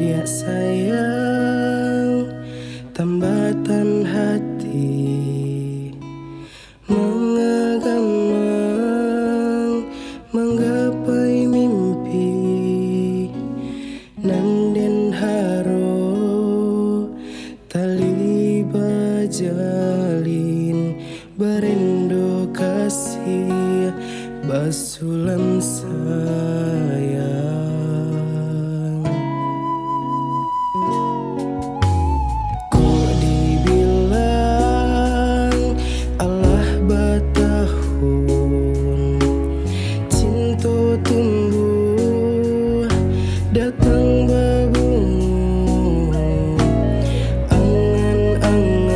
dia sayang, tambatan hati mengagamang menggapai mimpi nanden haro tali bajalin berendo kasih basulan sayang. Kok dibilang Allah batahun cinta tumbuh datang babungu angan-angan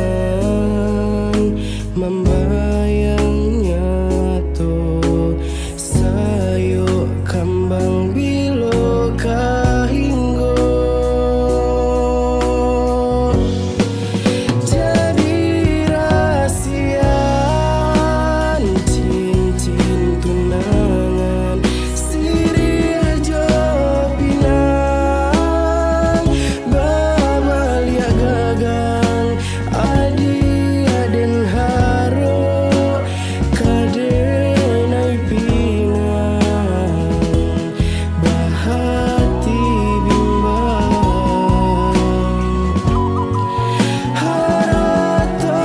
membayangnya tuh sayo kambang bilo kahinggo jadi rahasian cincin tunangan siri aja pinang babalia gagang adi aden haro kadenai pinang bahati bimbang harato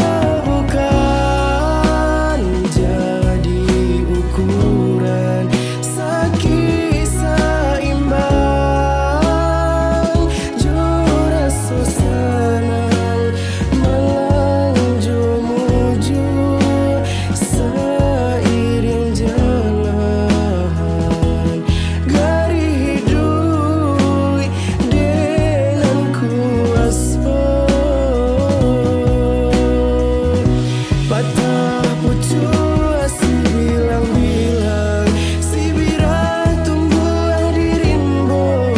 bukan jadi ukuran sakit seimbang jura suasana malang jumuju seiring jalan gari hidup dengan kuasa patah pucuk si bilang-bilang si birah tumbuh di rimbo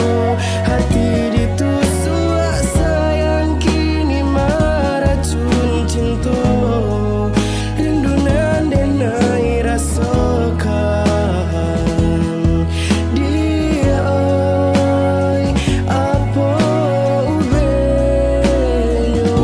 hati ditusuk sayang kini maracun cinta rindunan denai rasakan dia oi apa ubenyo.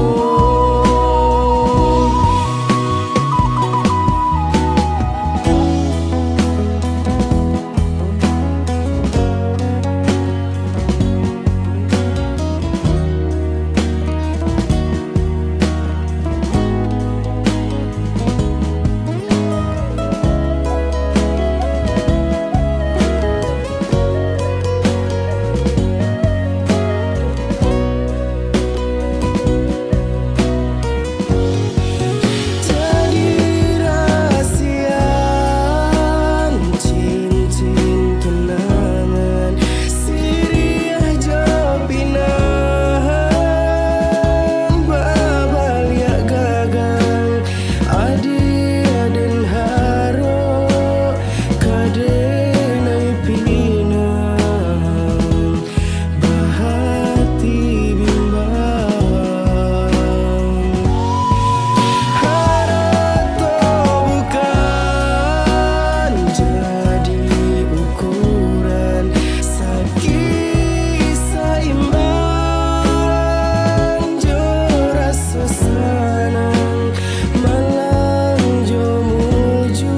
Jadi rahasian cincin tunangan siri aja pinang babalia gagang adi aden haro kadenai pinang bahati bimbang harato bukan jadi ukuran sakit seimbang jura suasana malang jumuju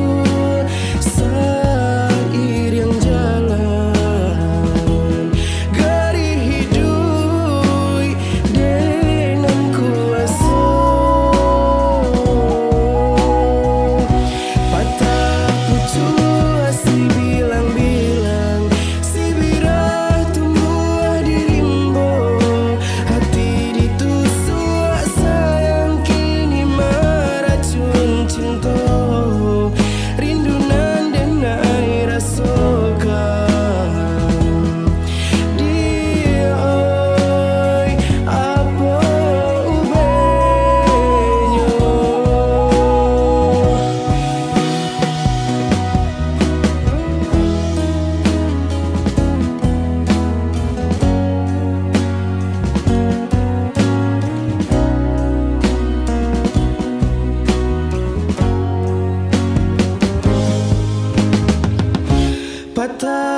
seiring jalan gari hidup dengan kuasa patah pucuk si bilang-bilang si birah tumbuh di rimbo hati ditusuk sayang kini maracun cinta rindunan denai rasakan dia oi apa ubenyo. Patah